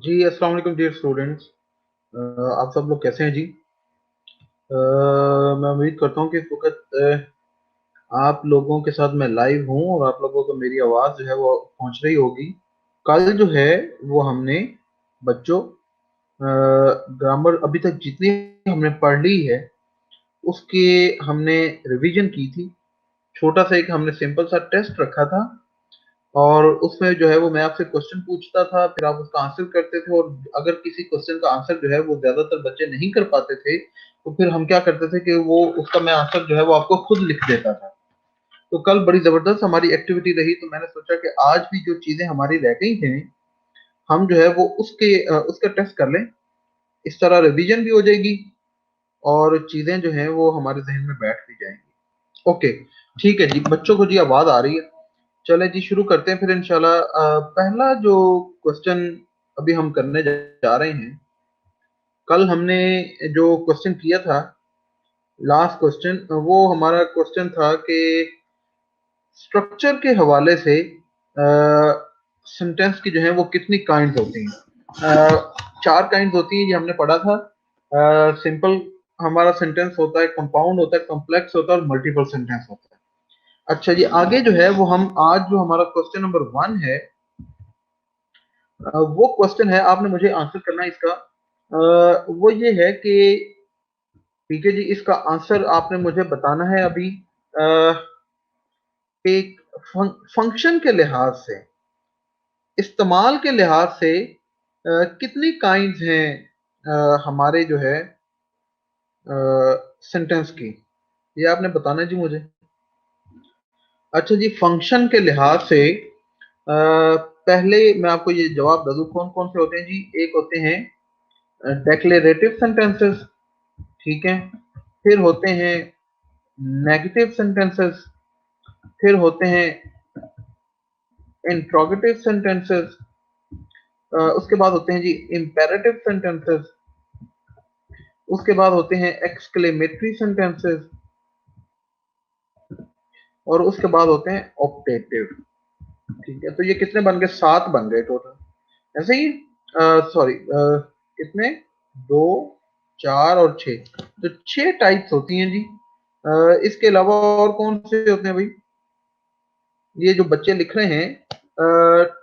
जी अस्सलाम वालेकुम dear students. आप सब लोग कैसे हैं जी? मैं उम्मीद करता हूँ कि इस वक्त आप लोगों के साथ मैं लाइव हूँ और आप लोगों को मेरी आवाज़ जो है वो पहुँच रही होगी। कल जो है वो हमने बच्चों ग्रामर अभी तक जितनी हमने पढ़ ली है उसके हमने रिवीजन की थी। छोटा सा एक हमने सिंपल सा टेस्ट रखा था और उसमें जो है वो मैं आपसे क्वेश्चन पूछता था, फिर आप उसका आंसर करते थे। और अगर किसी क्वेश्चन का आंसर जो है वो ज्यादातर बच्चे नहीं कर पाते थे तो फिर हम क्या करते थे कि वो उसका मैं आंसर जो है वो आपको खुद लिख देता था। तो कल बड़ी जबरदस्त हमारी एक्टिविटी रही, तो मैंने सोचा कि आज भी जो चीजें हमारी रह गई हैं हम जो है वो उसका टेस्ट कर लें। इस तरह रिवीजन भी हो जाएगी और चीजें जो हैं वो हमारे जहन में बैठ भी जाएंगी। ओके, ठीक है जी। बच्चों को जी आवाज आ रही है? चले जी शुरू करते हैं फिर इंशाल्लाह। पहला जो क्वेश्चन अभी हम करने जा रहे हैं, कल हमने जो क्वेश्चन किया था लास्ट क्वेश्चन, वो हमारा क्वेश्चन था कि स्ट्रक्चर के हवाले से सेंटेंस की जो है वो कितनी काइंड्स होती हैं। चार काइंड्स होती हैं, ये हमने पढ़ा था। सिंपल हमारा सेंटेंस होता है, कंपाउंड होता है, कॉम्प्लेक्स होता है और मल्टीपल सेंटेंस होता है। अच्छा जी, आगे जो है वो हम आज जो हमारा क्वेश्चन नंबर 1 है, वो क्वेश्चन है, आपने मुझे आंसर करना है इसका। वो ये है कि ठीक है जी, इसका आंसर आपने मुझे बताना है अभी। एक फंक्शन के लिहाज से, इस्तेमाल के लिहाज से कितनी काइंड्स हैं हमारे जो है सेंटेंस की, ये आपने बताना है जी मुझे। अच्छा जी, फंक्शन के लिहाज से पहले मैं आपको ये जवाब दे दूं कौन कौन से होते हैं जी। एक होते हैं डेक्लेरेटिव सेंटेंसेस, ठीक है। फिर होते हैं नेगेटिव सेंटेंसेस। फिर होते हैं इंट्रोगेटिव सेंटेंसेस। उसके बाद होते हैं जी इंपेरेटिव सेंटेंसेस। उसके बाद होते हैं एक्सक्लेमेटरी सेंटेंसेस। और उसके बाद होते हैं ऑप्टेटिव। ठीक है, तो ये कितने बन गए? 7 बन गए टोटल। ऐसे ही सॉरी, कितने? 2, 4 और 6, तो 6 टाइप्स होती हैं जी। इसके अलावा और कौन से होते हैं भाई? ये जो बच्चे लिख रहे हैं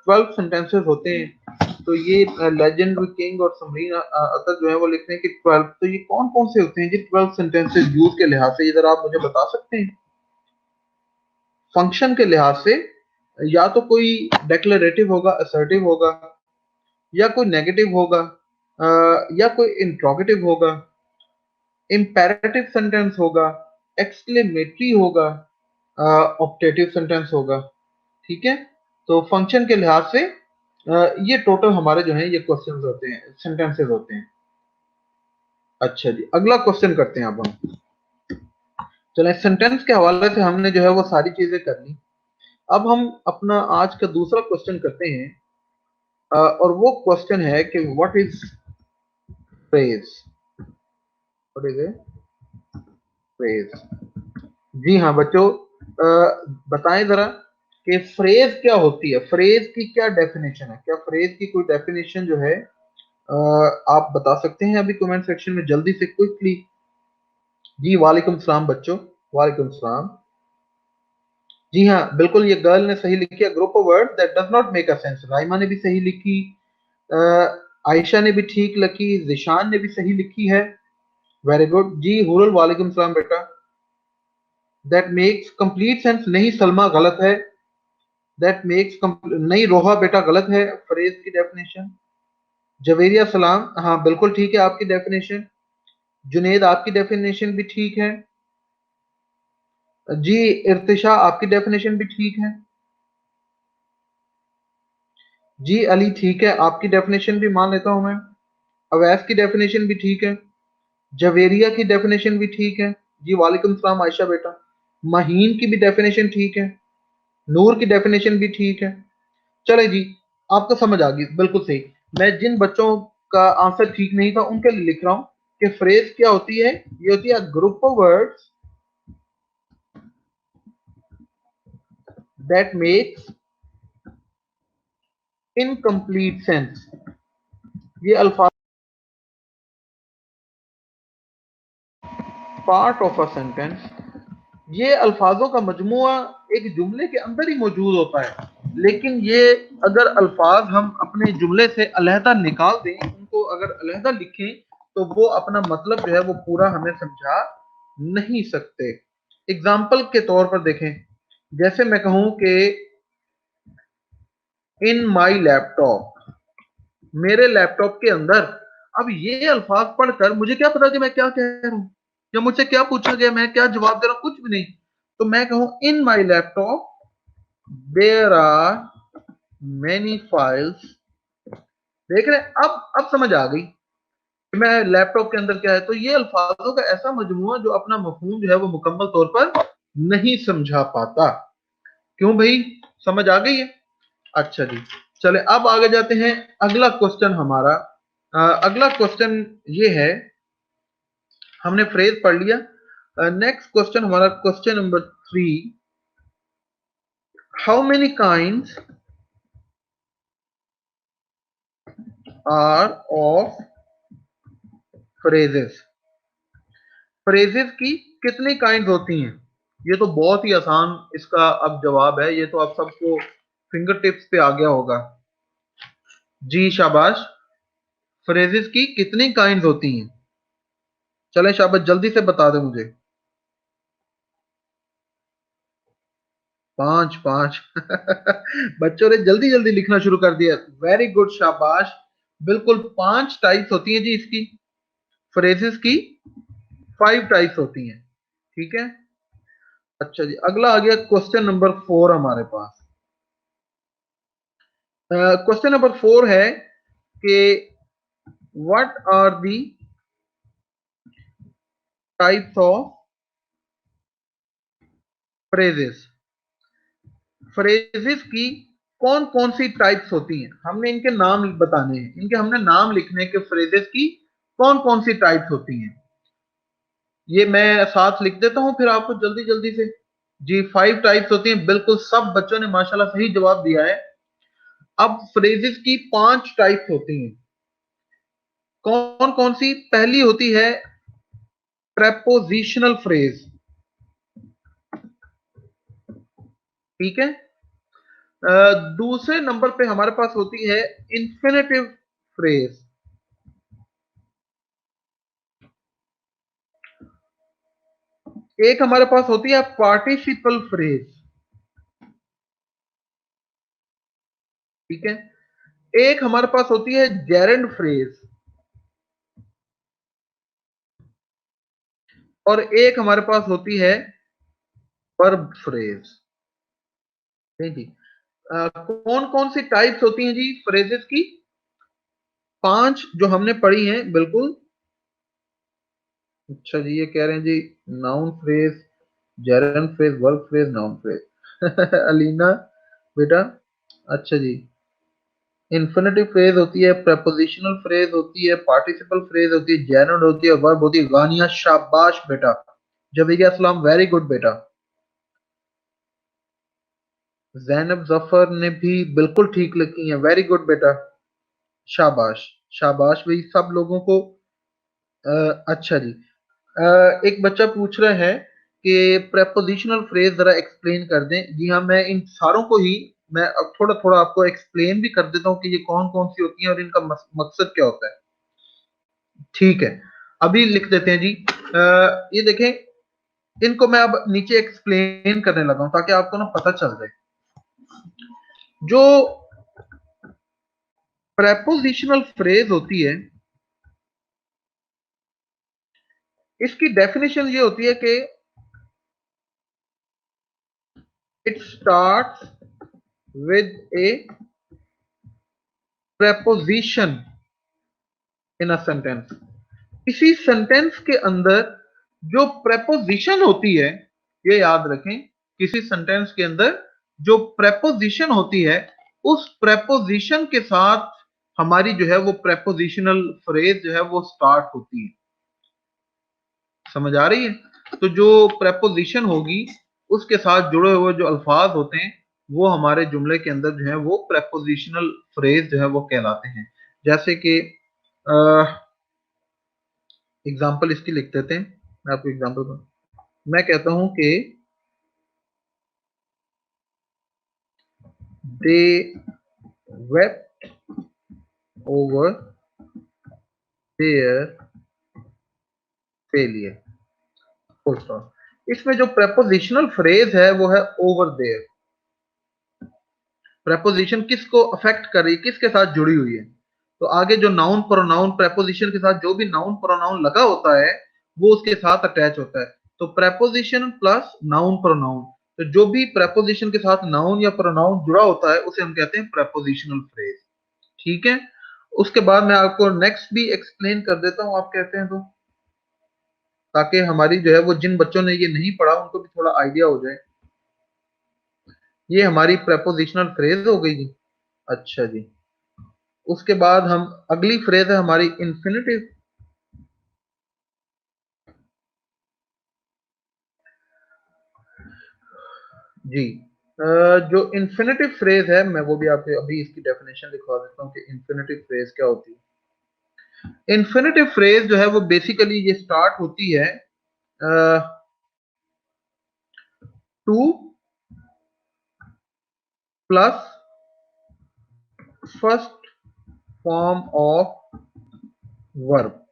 12 सेंटेंसेस होते हैं। तो ये लेजेंड किंग और समरीन अतर जो है वो लिख रहे हैं कि 12। तो ये कौन कौन से होते हैं जी 12 सेंटेंसेस यूज के लिहाज से? इधर आप मुझे बता सकते हैं? फंक्शन के लिहाज से या तो कोई डेक्लेरेटिव होगा, असर्टिव होगा, या कोई नेगेटिव होगा, या कोई इंट्रोगेटिव होगा, इंपेरेटिव सेंटेंस होगा, एक्सक्लेमेटरी होगा, ऑप्टेटिव सेंटेंस होगा। ठीक है, तो फंक्शन के लिहाज से ये टोटल हमारे जो है ये क्वेश्चंस होते हैं, सेंटेंसेस होते हैं। अच्छा जी, अगला क्वेश्चन करते हैं अब हम। चलें, सेंटेंस के हवाले से हमने जो है वो सारी चीजें कर ली। अब हम अपना आज का दूसरा क्वेश्चन करते हैं। और वो क्वेश्चन है कि what is phrase? What is a phrase? जी हाँ बच्चों, बताएं जरा कि फ्रेज क्या होती है, फ्रेज की क्या डेफिनेशन है? क्या फ्रेज की कोई डेफिनेशन जो है आप बता सकते हैं अभी कमेंट सेक्शन में जल्दी से क्विकली? जी वालेकुम सलाम बच्चों, वालेकुम सलाम। जी हाँ बिल्कुल, ये गर्ल ने सही लिखी है, group of word that does not make a sense. Raima ने भी सही लिखी, अ, आयशा ने भी ठीक लिखी, जिशान ने भी सही लिखी है। वेरी गुड जी। हुरल वालेकुम सलाम बेटा। दैट मेक्स कंप्लीट सेंस, नहीं सलमा गलत है। दैट मेक्स नहीं, रोहा बेटा गलत है फ्रेज की डेफिनेशन। जवेरिया सलाम, हाँ बिल्कुल ठीक है आपकी डेफिनेशन। जुनेद आपकी डेफिनेशन भी ठीक है। जी इर्तिशा आपकी डेफिनेशन भी ठीक है। जी अली ठीक है, आपकी डेफिनेशन भी मान लेता हूं मैं। अवैस की डेफिनेशन भी ठीक है। जवेरिया की डेफिनेशन भी ठीक है। जी वालेकुम सलाम आयशा बेटा। महीन की भी डेफिनेशन ठीक है। नूर की डेफिनेशन भी ठीक है। चले जी, आपको समझ आ गई, बिल्कुल सही। मैं जिन बच्चों का आंसर ठीक नहीं था उनके लिए लिख रहा हूं कि फ्रेज क्या होती है। ये होती है group of words that makes incomplete sense. ये अल्फाज पार्ट ऑफ अ सेंटेंस, ये अल्फाजों का मजमुआ एक जुमले के अंदर ही मौजूद होता है, लेकिन ये अगर अल्फाज हम अपने जुमले से अलहदा निकाल दें, उनको अगर अलहदा लिखें, तो वो अपना मतलब जो है वो पूरा हमें समझा नहीं सकते। एग्जाम्पल के तौर पर देखें, जैसे मैं कहूं कि इन माई लैपटॉप, मेरे लैपटॉप के अंदर। अब ये अल्फाज पढ़कर मुझे क्या पता कि मैं क्या कह रहा हूं, या मुझसे क्या पूछा गया, मैं क्या जवाब दे रहा हूं, कुछ भी नहीं। तो मैं कहूं in my laptop there are many files. देख रहे हैं, अब समझ आ गई कि मैं लैपटॉप के अंदर क्या है। तो ये अल्फाजों का ऐसा मजमुआ जो अपना मफहूम जो है वो मुकम्मल तौर पर नहीं समझा पाता। क्यों भाई, समझ आ गई है? अच्छा जी, चले अब आगे जाते हैं। अगला क्वेश्चन हमारा, अगला क्वेश्चन ये है, हमने फ्रेज पढ़ लिया। नेक्स्ट क्वेश्चन हमारा question number 3, how many kinds are of phrases. Phrases की कितनी काइंड होती हैं? ये तो बहुत ही आसान इसका अब जवाब है, ये तो आप सबको फिंगर टिप्स पे आ गया होगा जी। शाबाश, फ्रेजेस की कितनी काइंड होती हैं? चले शाबाश, जल्दी से बता दो मुझे। 5 5 बच्चों ने जल्दी जल्दी लिखना शुरू कर दिया। वेरी गुड, शाबाश। बिल्कुल 5 टाइप्स होती हैं जी इसकी, फ्रेजेस की 5 टाइप्स होती हैं। ठीक है, अच्छा जी, अगला आ गया क्वेश्चन नंबर 4 हमारे पास। क्वेश्चन नंबर 4 है कि what are the types of phrases. Phrases की कौन कौन सी टाइप्स होती हैं, हमने इनके नाम बताने हैं, इनके हमने नाम लिखने के फ्रेजेस की कौन कौन सी टाइप्स होती हैं। ये मैं साथ लिख देता हूं, फिर आपको जल्दी जल्दी से। जी, 5 टाइप्स होती हैं, बिल्कुल सब बच्चों ने माशाल्लाह सही जवाब दिया है। अब फ्रेजेस की 5 टाइप्स होती हैं, कौन कौन सी? पहली होती है प्रेपोजिशनल फ्रेज। ठीक है, दूसरे नंबर पे हमारे पास होती है इंफिनिटिव फ्रेज। एक हमारे पास होती है पार्टिसिपल फ्रेज। ठीक है, एक हमारे पास होती है जेरेंड फ्रेज, और एक हमारे पास होती है वर्ब फ्रेज। नहीं जी, कौन कौन सी टाइप्स होती हैं जी फ्रेजेस की? 5 जो हमने पढ़ी हैं, बिल्कुल। अच्छा जी, ये कह रहे हैं जी, noun phrase, gerund phrase, verb phrase, noun phrase. Alina बेटा, अच्छा जी, इन्फिनेटिव फ्रेज होती है, प्रपोजिशनल फ्रेज होती है, पार्टिसिपल फ्रेज होती है, जेनरल होती है, वर्ब होती है। गानिया, शाबाश बेटा। जबीरिया सलाम, वेरी गुड बेटा। जैनब जफर ने भी बिल्कुल ठीक लिखी है, वेरी गुड बेटा, शाबाश। शाबाश भाई सब लोगों को। अच्छा जी, एक बच्चा पूछ रहा है कि प्रेपोजिशनल फ्रेज जरा एक्सप्लेन कर दें। जी हाँ, मैं इन सारों को ही, मैं अब थोड़ा थोड़ा आपको एक्सप्लेन भी कर देता हूँ कि ये कौन कौन सी होती हैं और इनका मकसद क्या होता है। ठीक है, अभी लिख देते हैं जी। ये देखें, इनको मैं अब नीचे एक्सप्लेन करने लगा हूं ताकि आपको ना पता चल जाए। जो प्रेपोजिशनल फ्रेज होती है, इसकी डेफिनेशन ये होती है कि it start with A preposition in a sentence. किसी सेंटेंस के अंदर जो प्रेपोजिशन होती है, ये याद रखें, किसी सेंटेंस के अंदर जो प्रेपोजिशन होती है, उस प्रेपोजिशन के साथ हमारी जो है वो प्रेपोजिशनल फ्रेज जो है वो स्टार्ट होती है। समझ आ रही है? तो जो प्रेपोजिशन होगी, उसके साथ जुड़े हुए जो अल्फाज होते हैं, वो हमारे जुमले के अंदर जो है वो प्रेपोजिशनल फ्रेज जो है वो कहलाते हैं। जैसे कि एग्जाम्पल इसकी लिख देते हैं, मैं आपको एग्जाम्पल, मैं कहता हूं कि दे wept over their failure, full stop. इसमें जो प्रेपोजिशनल फ्रेज है वो है ओवर देयर। प्रेपोजिशन किसको अफेक्ट कर रही है, किसके साथ जुड़ी हुई है? तो आगे जो नाउन प्रोनाउन, प्रेपोजिशन के साथ जो भी नाउन प्रोनाउन लगा होता है वो उसके साथ अटैच होता है। तो प्रेपोजिशन प्लस नाउन प्रोनाउन, तो जो भी प्रेपोजिशन के साथ नाउन या प्रोनाउन जुड़ा होता है उसे हम कहते हैं प्रेपोजिशनल फ्रेज। ठीक है, उसके बाद मैं आपको नेक्स्ट भी एक्सप्लेन कर देता हूं, आप कहते हैं तो, ताकि हमारी जो है वो, जिन बच्चों ने ये नहीं पढ़ा उनको भी थोड़ा आइडिया हो जाए। ये हमारी प्रेपोजिशनल फ्रेज हो गई जी। अच्छा जी, उसके बाद हम, अगली फ्रेज है हमारी इंफिनिटिव। जी, जो इंफिनिटिव फ्रेज है मैं वो भी आपको अभी इसकी डेफिनेशन लिखवा देता हूँ कि इंफिनिटिव फ्रेज क्या होती है। इंफिनिटिव फ्रेज जो है वो बेसिकली ये स्टार्ट होती है two plus first form of verb.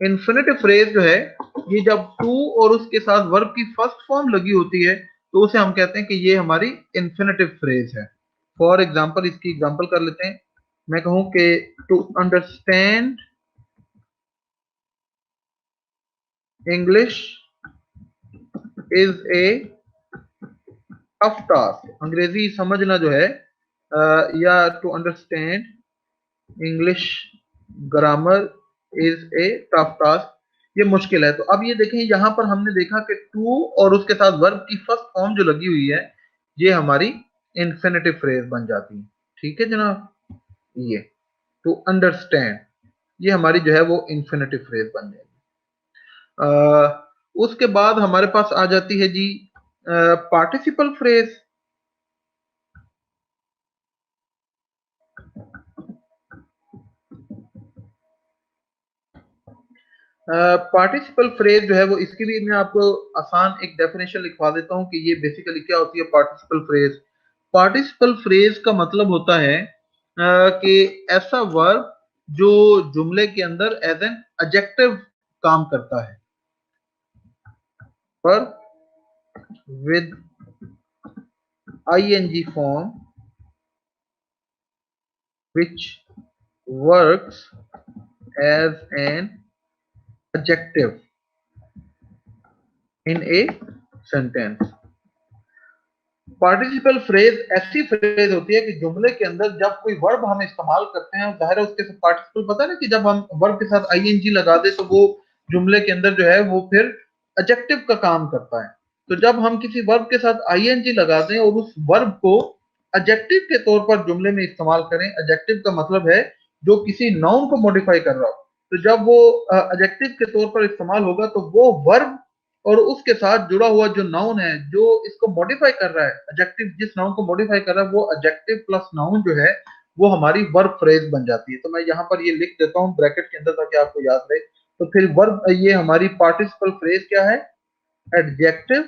Infinitive phrase जो है ये जब टू और उसके साथ वर्ब की फर्स्ट फॉर्म लगी होती है तो उसे हम कहते हैं कि ये हमारी इन्फिनिटिव फ्रेज है। फॉर एग्जाम्पल, इसकी एग्जाम्पल कर लेते हैं। मैं कहूं कि to understand English is a tough task. अंग्रेजी समझना जो है या to understand English grammar is a tough task, ये मुश्किल है। तो अब ये देखें, यहां पर हमने देखा कि टू और उसके साथ वर्ब की फर्स्ट फॉर्म जो लगी हुई है ये हमारी इंफिनिटिव फ्रेज बन जाती है। ठीक है जनाब, ये टू अंडरस्टैंड ये हमारी जो है वो इंफिनिटिव फ्रेज बन जाएगी। उसके बाद हमारे पास आ जाती है जी पार्टिसिपल फ्रेज। पार्टिसिपल फ्रेज जो है वो, इसकी भी मैं आपको आसान एक डेफिनेशन लिखवा देता हूं कि ये बेसिकली क्या होती है पार्टिसिपल फ्रेज। पार्टिसिपल फ्रेज का मतलब होता है कि ऐसा वर्ब जो जुमले के अंदर एज एन एडजेक्टिव काम करता है, पर with ING form which works as an adjective in a sentence। Participle phrase ऐसी फ्रेज होती है कि जुमले के अंदर जब कोई वर्ब हम इस्तेमाल करते हैं, जाहिर है उसके साथ पार्टिसिपल, पता है ना कि जब हम वर्ब के साथ आईएनजी लगा दे तो वो जुमले के अंदर जो है वो फिर एडजेक्टिव का काम करता है। तो जब हम किसी वर्ब के साथ आईएनजी लगा दें और उस वर्ब को एडजेक्टिव के तौर पर जुमले में इस्तेमाल करें, एडजेक्टिव का मतलब है जो किसी नाउन को मॉडिफाई कर रहा हो, तो जब वो एडजेक्टिव के तौर पर इस्तेमाल होगा तो वो वर्ब और उसके साथ जुड़ा हुआ जो नाउन है जो इसको मॉडिफाई कर रहा है, एडजेक्टिव जिस नाउन को मॉडिफाई कर रहा है वो एडजेक्टिव प्लस नाउन जो है वो हमारी वर्ब फ्रेज बन जाती है। तो मैं यहाँ पर ये लिख देता हूँ ब्रैकेट के अंदर ताकि आपको याद रहे। तो फिर वर्ब, ये हमारी पार्टिसिपल फ्रेज क्या है, एडजेक्टिव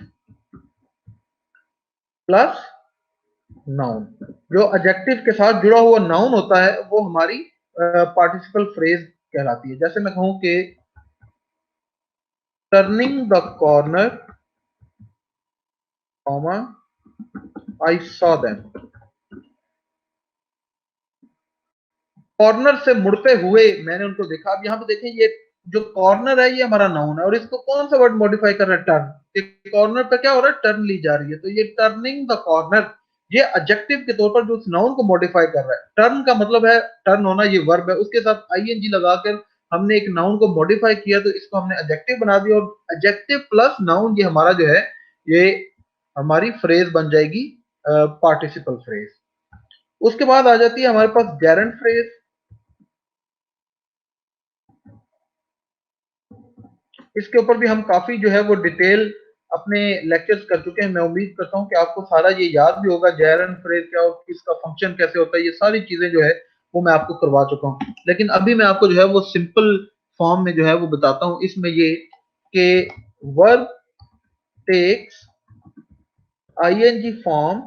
प्लस नाउन। जो एडजेक्टिव के साथ जुड़ा हुआ नाउन होता है वो हमारी पार्टिसिपल फ्रेज कहलाती है। जैसे मैं कहूं कि turning the corner, I saw them. Corner से मुड़ते हुए मैंने उनको देखा। अब यहाँ पे देखें, ये जो कॉर्नर है ये हमारा नाउन है और इसको कौन सा वर्ड मॉडिफाई कर रहा है, टर्न। कॉर्नर पे क्या हो रहा है, टर्न ली जा रही है। तो ये टर्निंग द कॉर्नर ये एडजेक्टिव के तौर पर जो उस नाउन को मॉडिफाई कर रहा है। टर्न का मतलब है टर्न होना, ये वर्ब है, उसके साथ आईएनजी लगाकर हमने एक नाउन को मॉडिफाई किया तो इसको हमने एडजेक्टिव बना दिया और एडजेक्टिव प्लस नाउन ये हमारा जो है ये हमारी फ्रेज बन जाएगी पार्टिसिपल फ्रेज। उसके बाद आ जाती है हमारे पास गैरेंट फ्रेज। इसके ऊपर भी हम काफी जो है वो डिटेल अपने लेक्चर्स कर चुके हैं। मैं उम्मीद करता हूं कि आपको सारा ये याद भी होगा, जैरन फ्रेज क्या होता है, इसका फंक्शन कैसे होता है, ये सारी चीजें जो है वो मैं आपको करवा चुका हूँ। लेकिन अभी मैं आपको जो है वो सिंपल फॉर्म में जो है वो बताता हूँ। इसमें ये कि verb takes ing form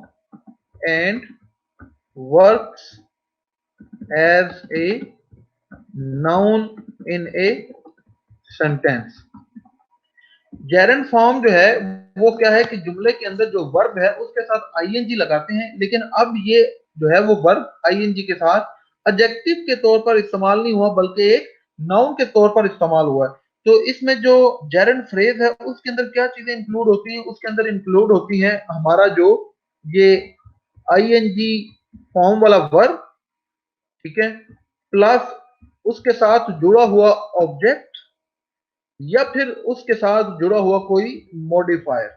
and works as a noun in a sentence। Gerund form जो है वो क्या है कि जुमले के अंदर जो वर्ब है उसके साथ ing लगाते हैं, लेकिन अब ये जो है वो वर्ब ing के साथ एडजेक्टिव के तौर पर इस्तेमाल नहीं हुआ बल्कि एक नाउन के तौर पर इस्तेमाल हुआ है। तो इसमें जो जेरंड फ्रेज है उसके अंदर क्या चीजें इंक्लूड होती हैं, उसके अंदर इंक्लूड होती है हमारा जो ये ing फॉर्म वाला वर्ब, ठीक है, प्लस उसके साथ जुड़ा हुआ ऑब्जेक्ट या फिर उसके साथ जुड़ा हुआ कोई मॉडिफायर,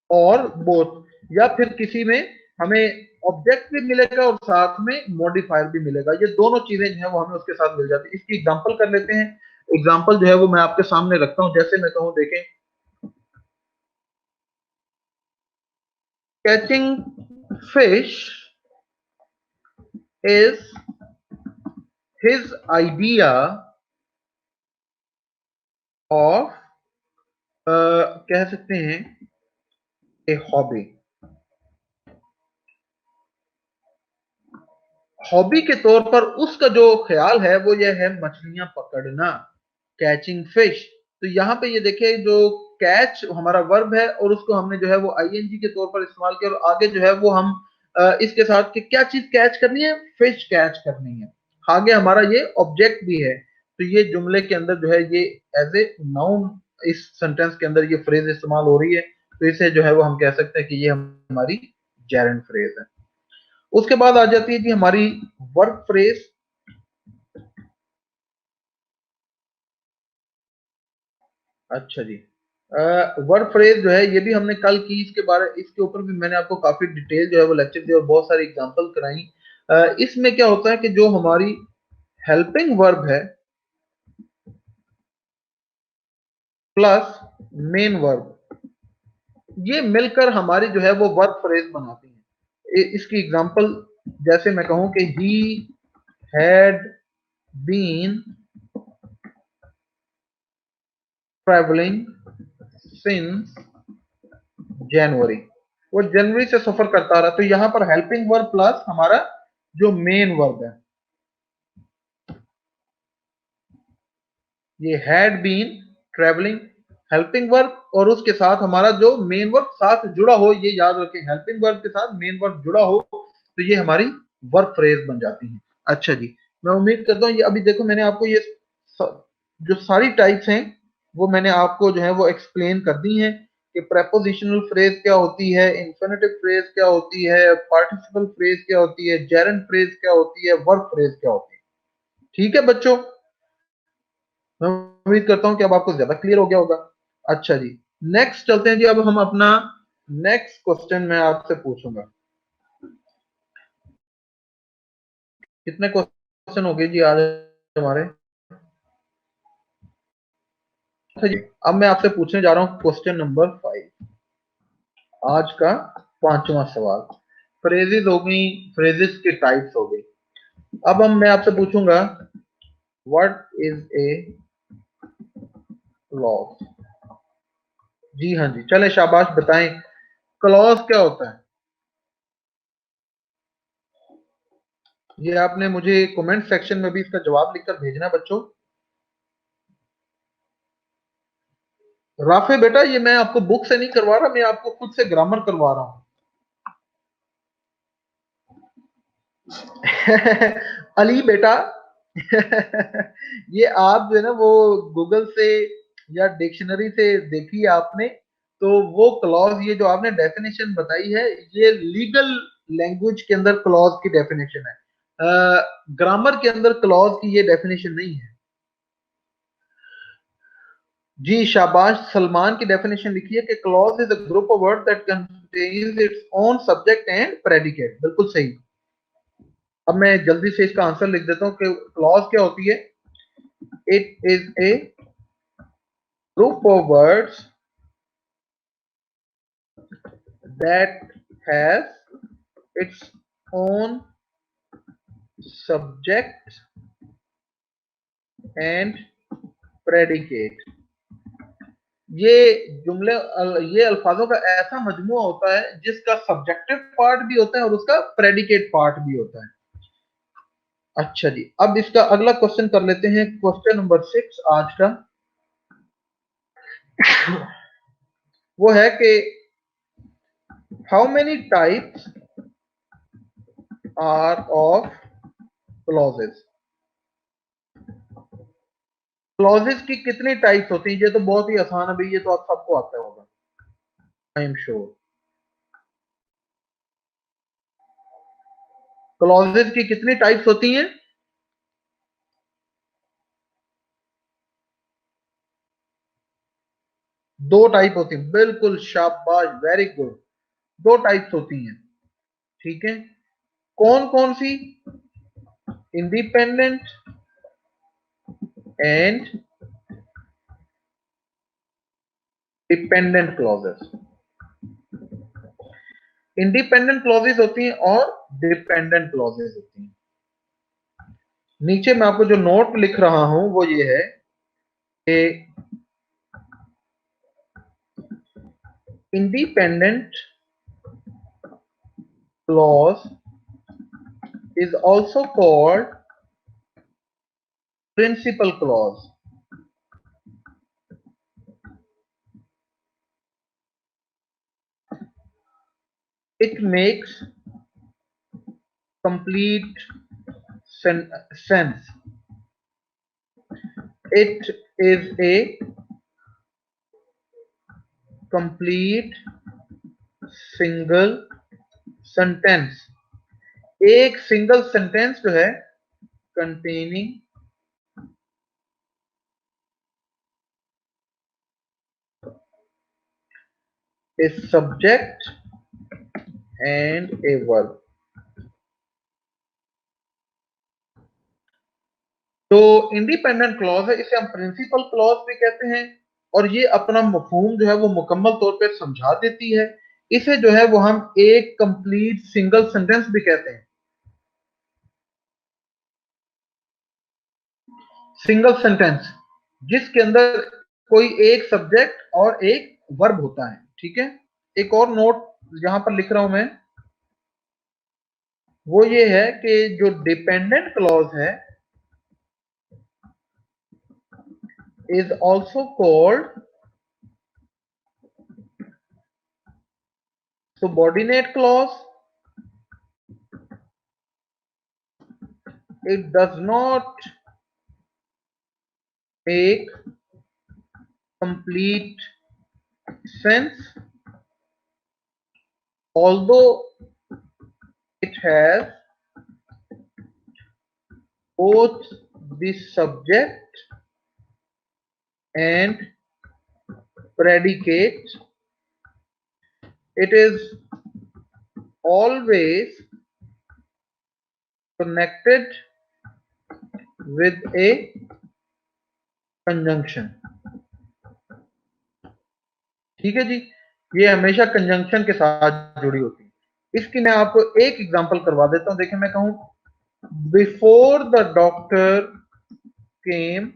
और बोथ, या फिर किसी में हमें ऑब्जेक्ट भी मिलेगा और साथ में मॉडिफायर भी मिलेगा। ये दोनों चीजें जो है वो हमें उसके साथ मिल जाती है। इसकी एग्जांपल कर लेते हैं। एग्जांपल जो है वो मैं आपके सामने रखता हूं। जैसे मैं कहूं, देखें, catching fish is his idea of, कह सकते हैं, ए हॉबी। हॉबी के तौर पर उसका जो ख्याल है वो ये है मछलियां पकड़ना, कैचिंग फिश। तो यहाँ पे ये देखिए, जो कैच हमारा वर्ब है और उसको हमने जो है वो आईएनजी के तौर पर इस्तेमाल किया, और आगे जो है वो हम इसके साथ कि क्या चीज कैच करनी है, फिश कैच करनी है। आगे हमारा ये ऑब्जेक्ट भी है। तो ये जुमले के अंदर जो है ये एज ए नाउन इस सेंटेंस के अंदर ये फ्रेज इस्तेमाल हो रही है। तो इसे जो है वो हम कह सकते हैं कि ये हमारी जेरेंट फ्रेज है। उसके बाद आ जाती है जी हमारी वर्क फ्रेज। अच्छा जी, वर्ड फ्रेज जो है ये भी हमने कल की, इसके ऊपर भी मैंने आपको काफी डिटेल जो है वो लेक्चर दिया और बहुत सारी एग्जांपल कराई। इसमें क्या होता है कि जो हमारी हेल्पिंग वर्ब है प्लस मेन वर्ब, ये मिलकर हमारी जो है वो वर्ब फ्रेज बनाती है। इसकी एग्जांपल जैसे मैं कहूं कि he had been travelling since January, वो जनवरी से सफर करता रहा। तो यहाँ पर हेल्पिंग वर्ब प्लस हमारा जो मेन वर्ब है, ये had been travelling, helping verb, और उसके साथ हमारा जो मेन वर्ब साथ जुड़ा हो, ये याद रखें, हेल्पिंग वर्ब के साथ मेन वर्ब जुड़ा हो तो ये हमारी वर्ब फ्रेज बन जाती है। अच्छा जी, मैं उम्मीद करता हूँ ये अभी देखो मैंने आपको ये जो सारी टाइप्स हैं वो मैंने आपको जो है वो एक्सप्लेन कर दी हैं कि प्रेपोजिशनल फ्रेज क्या होती है, इन्फिनेटिव फ्रेज क्या होती है, पार्टिसिपल फ्रेज क्या होती है, जेरंड फ्रेज क्या होती है, वर्ब फ्रेज क्या होती है। ठीक है बच्चों, मैं उम्मीद करता हूँ कि अब आपको ज्यादा क्लियर हो गया होगा। अच्छा जी, नेक्स्ट चलते हैं जी। अब हम अपना नेक्स्ट क्वेश्चन मैं आपसे पूछूंगा। कितने क्वेश्चन हो गए जी आज हमारे? अच्छा जी, अब मैं आपसे पूछने जा रहा हूँ क्वेश्चन नंबर 5, आज का पांचवा सवाल। फ्रेजेस हो गई, फ्रेजेस की टाइप्स हो गई। अब हम मैं आपसे पूछूंगा, व्हाट इज ए क्लॉज? जी हाँ जी, चले शाबाश, बताएं क्लॉज क्या होता है। ये आपने मुझे कमेंट सेक्शन में भी इसका जवाब लिखकर भेजना है बच्चों। राफे बेटा, ये मैं आपको बुक से नहीं करवा रहा, मैं आपको खुद से ग्रामर करवा रहा हूँ। अली बेटा, ये आप जो है ना वो गूगल से या डिक्शनरी से देखिए आपने, तो वो क्लॉज, ये जो आपने डेफिनेशन बताई है, ये लीगल लैंग्वेज के अंदर क्लॉज की डेफिनेशन है। ग्रामर के अंदर क्लॉज की ये डेफिनेशन नहीं है। जी शाबाश, सलमान की डेफिनेशन लिखी है कि clause is a group of word that contains its own subject and predicate. बिल्कुल सही। अब मैं जल्दी से इसका आंसर लिख देता हूँ कि क्लॉज क्या होती है। It is a group of words that has its own subject and predicate। ये जुमले, ये अल्फाजों का ऐसा मजमुआ होता है जिसका सब्जेक्टिव पार्ट भी होता है और उसका प्रेडिकेट पार्ट भी होता है। अच्छा जी, अब इसका अगला क्वेश्चन कर लेते हैं, क्वेश्चन नंबर 6 आज का। वो है कि how many types are of clauses. Clauses की कितनी टाइप्स होती हैं? ये तो बहुत ही आसान है भाई, ये तो आप सबको आता होगा, आई एम श्योर। क्लॉजेस की कितनी टाइप्स होती हैं? दो टाइप होती है, बिल्कुल शाबाश, वेरी गुड। दो टाइप्स होती हैं, ठीक है। कौन कौन सी? Independent and dependent clauses. Independent clauses होती हैं और डिपेंडेंट क्लॉजेस होती हैं। नीचे मैं आपको जो नोट लिख रहा हूं वो ये है कि independent clause is also called principal clause। It makes complete sense। It is a complete single sentence। एक सिंगल सेंटेंस जो है containing a subject and a verb। तो इंडिपेंडेंट क्लॉज है, इसे हम प्रिंसिपल क्लॉज भी कहते हैं, और ये अपना मफहूम जो है वो मुकम्मल तौर पे समझा देती है। इसे जो है वो हम एक कंप्लीट सिंगल सेंटेंस भी कहते हैं। सिंगल सेंटेंस जिसके अंदर कोई एक सब्जेक्ट और एक वर्ब होता है, ठीक है। एक और नोट यहां पर लिख रहा हूं मैं, वो ये है कि जो डिपेंडेंट क्लॉज है is also called subordinate clause। It does not make complete sense although it has both the subject and predicate। It is always connected with a conjunction। ठीक है जी, ये हमेशा कंजंक्शन के साथ जुड़ी होती है। इसकी मैं आपको एक एग्जांपल करवा देता हूं। देखिए, मैं कहूं before the doctor came,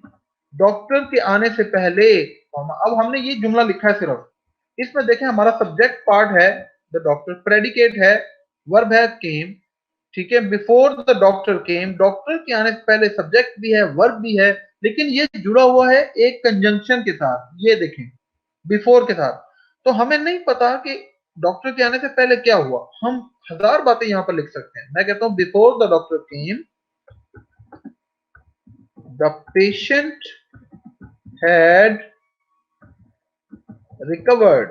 doctor के आने से पहले, अब हमने ये जुमला लिखा है सिर्फ, इसमें देखें हमारा सब्जेक्ट पार्ट है द डॉक्टर, प्रेडिकेट है, वर्ब है केम, ठीक है। Before the doctor came, doctor के आने से पहले सब्जेक्ट भी है, वर्ब भी है, लेकिन ये जुड़ा हुआ है एक कंजंक्शन के साथ। ये देखें, बिफोर के साथ। तो हमें नहीं पता कि डॉक्टर के आने से पहले क्या हुआ, हम हजार बातें यहां पर लिख सकते हैं। मैं कहता हूं before the doctor came the patient had recovered.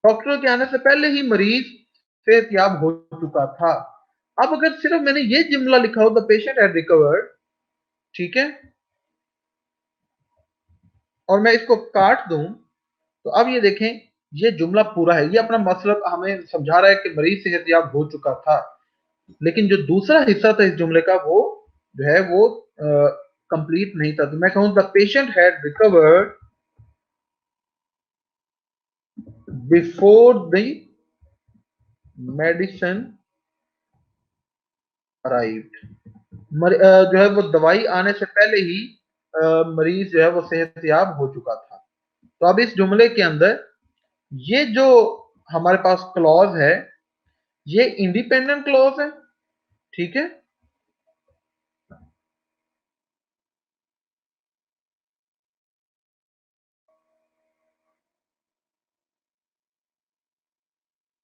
Doctor के आने से पहले ही मरीज सेहतयाब हो चुका था। अब अगर सिर्फ मैंने ये जुमला लिखा हो द पेशेंट हैड रिकवर्ड, ठीक है, और मैं इसको काट दूं, तो अब ये देखें ये जुमला पूरा है, ये अपना मतलब हमें समझा रहा है कि मरीज सेहतयाब हो चुका था। लेकिन जो दूसरा हिस्सा था इस जुमले का, वो जो है वो कंप्लीट नहीं था। तो मैं कहूं the patient had recovered before the medicine arrived, जो है वो दवाई आने से पहले ही मरीज जो है वो सेहतयाब हो चुका था। तो अब इस जुमले के अंदर ये जो हमारे पास क्लॉज है, ये इंडिपेंडेंट क्लॉज है, ठीक है।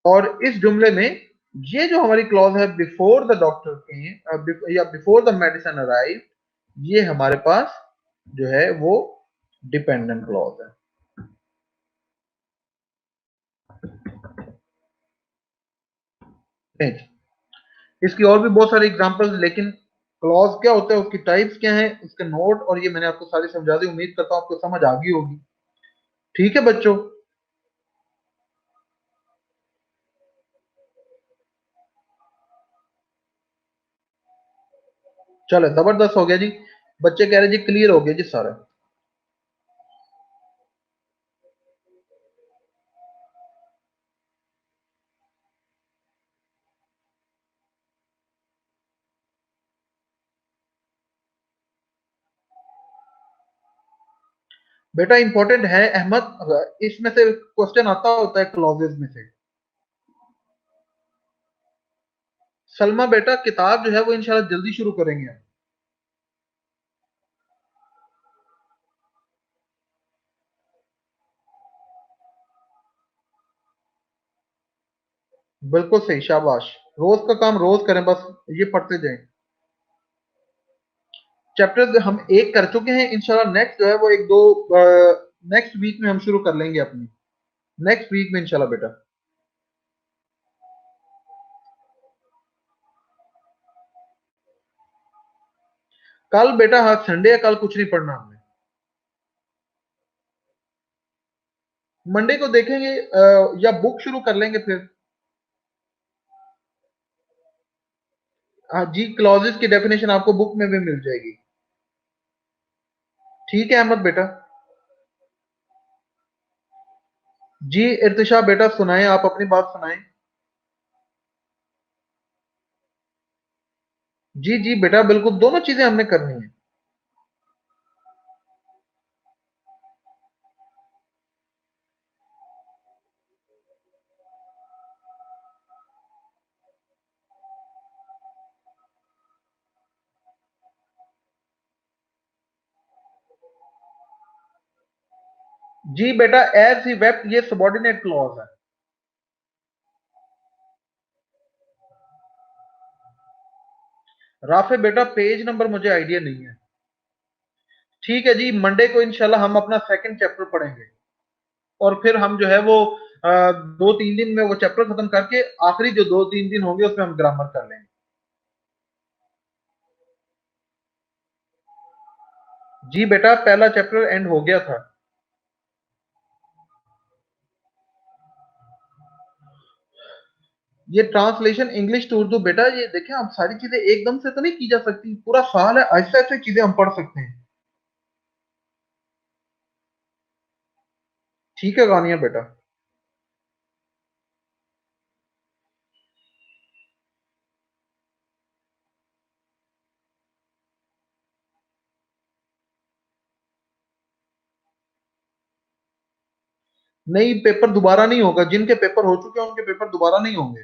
और इस जुमले में ये जो हमारी क्लॉज है बिफोर द डॉक्टर केम या बिफोर द मेडिसिन अराइव, ये हमारे पास जो है वो डिपेंडेंट क्लॉज है। इसकी और भी बहुत सारी एग्जांपल्स, लेकिन क्लॉज क्या होता है, उसकी टाइप्स क्या है, उसके नोट और ये मैंने आपको सारी समझा दी। उम्मीद करता हूँ आपको समझ आ गई होगी। ठीक है बच्चों, चलो जबरदस्त हो गया जी। बच्चे कह रहे जी क्लियर हो गया जी सारा। बेटा इंपॉर्टेंट है अहमद, इसमें से क्वेश्चन आता होता है क्लॉजेज में से। सलमा बेटा किताब जो है वो इंशाल्लाह जल्दी शुरू करेंगे हम। बिल्कुल सही, शाबाश। रोज का काम रोज करें, बस ये पढ़ते जाएं। चैप्टर हम एक कर चुके हैं, इंशाल्लाह नेक्स्ट जो है वो एक दो नेक्स्ट वीक में हम शुरू कर लेंगे अपनी, नेक्स्ट वीक में इंशाल्लाह बेटा। कल बेटा हाँ संडे है, कल कुछ नहीं पढ़ना हमने। मंडे को देखेंगे, या बुक शुरू कर लेंगे फिर। हाँ जी, क्लॉजेस की डेफिनेशन आपको बुक में भी मिल जाएगी। ठीक है अहमद बेटा। जी इर्तिशा बेटा सुनाएं, आप अपनी बात सुनाएं। जी जी बेटा बिल्कुल, दोनों चीजें हमने करनी है। जी बेटा एज ही वेप्ट ये सबॉर्डिनेट क्लॉज है। राफे बेटा पेज नंबर मुझे आइडिया नहीं है। ठीक है जी, मंडे को इंशाल्लाह हम अपना सेकंड चैप्टर पढ़ेंगे, और फिर हम जो है वो 2-3 दिन में वो चैप्टर खत्म करके आखिरी जो 2-3 दिन होंगे उसमें हम ग्रामर कर लेंगे। जी बेटा पहला चैप्टर एंड हो गया था। ये ट्रांसलेशन इंग्लिश टू उर्दू बेटा, ये देखें आप सारी चीजें एकदम से तो नहीं की जा सकती, पूरा साल है, ऐसे ऐसे चीजें हम पढ़ सकते हैं। ठीक है गानिया बेटा। नहीं पेपर दोबारा नहीं होगा, जिनके पेपर हो चुके हैं उनके पेपर दोबारा नहीं होंगे।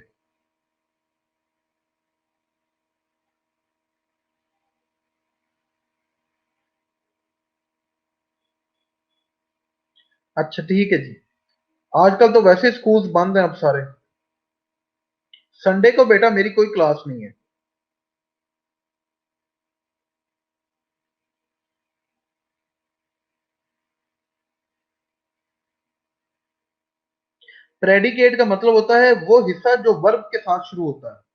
अच्छा ठीक है जी। आजकल तो वैसे स्कूल्स बंद हैं अब सारे। संडे को बेटा मेरी कोई क्लास नहीं है। प्रेडिकेट का मतलब होता है वो हिस्सा जो वर्ब के साथ शुरू होता है।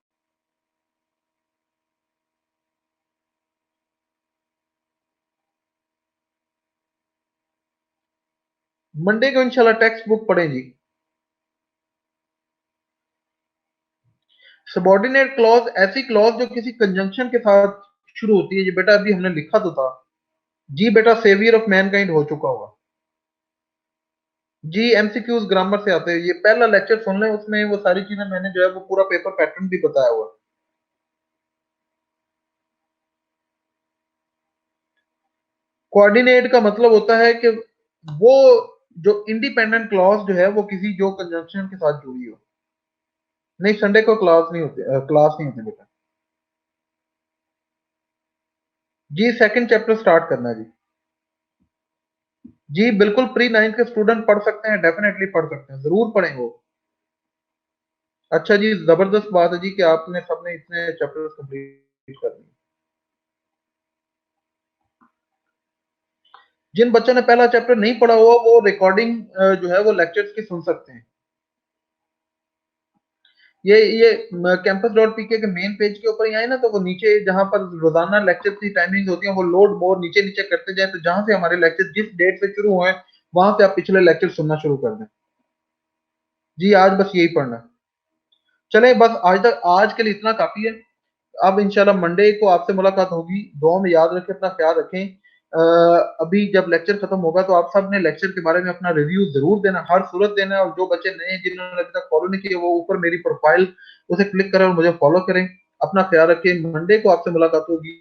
मंडे को इंशाल्लाह टेक्स्ट बुक पढ़ेंगी। सबॉर्डिनेट क्लॉज ऐसी क्लॉज जो किसी कंजंक्शन के साथ शुरू होती है, ये बेटा अभी हमने लिखा तो था। जी बेटा सेवियर ऑफ मैनकाइंड हो चुका होगा। जी एमसीक्यूज ग्रामर से आते हैं, ये पहला लेक्चर सुन लें, उसमें वो सारी चीजें मैंने जो है वो पूरा पेपर पैटर्न भी बताया हुआ है। कोऑर्डिनेट का मतलब होता है कि वो जो इंडिपेंडेंट क्लॉज जो है वो किसी जो कंजंक्शन के साथ जुड़ी हो। नहीं, संडे को क्लास नहीं होती, क्लास नहीं होती बेटा। जी सेकंड चैप्टर स्टार्ट करना है जी। जी बिल्कुल, प्री नाइन्थ के स्टूडेंट पढ़ सकते हैं, डेफिनेटली पढ़ सकते हैं, जरूर पढ़ें वो। अच्छा जी, जबरदस्त बात है जी कि आपने सबने इतने चैप्टर कंप्लीट कर दिए। जिन बच्चों ने पहला चैप्टर नहीं पढ़ा हुआ वो रिकॉर्डिंग जो है वो लेक्चर्स की सुन सकते हैं। ये कैंपस डॉट पीके के मेन पेज के ऊपर ही आए ना, तो वो नीचे जहां पर रोजाना लेक्चर की टाइमिंग होती है वो लोड मोर नीचे नीचे करते जाए, तो जहां से हमारे लेक्चर जिस डेट से शुरू हुए वहां से आप पिछले लेक्चर सुनना शुरू कर दें। जी आज बस यही पढ़ना है। चले बस आज के लिए इतना काफी है। अब इंशाल्लाह मंडे को आपसे मुलाकात होगी। दुआ में याद रखें, अपना ख्याल रखें। अभी जब लेक्चर खत्म होगा तो आप सब ने लेक्चर के बारे में अपना रिव्यू जरूर देना, हर सूरत देना है। और जो बच्चे नए हैं जिन्होंने अभी तक फॉलो नहीं किया वो ऊपर मेरी प्रोफाइल उसे क्लिक करें और मुझे फॉलो करें। अपना ख्याल रखें, मंडे को आपसे मुलाकात होगी।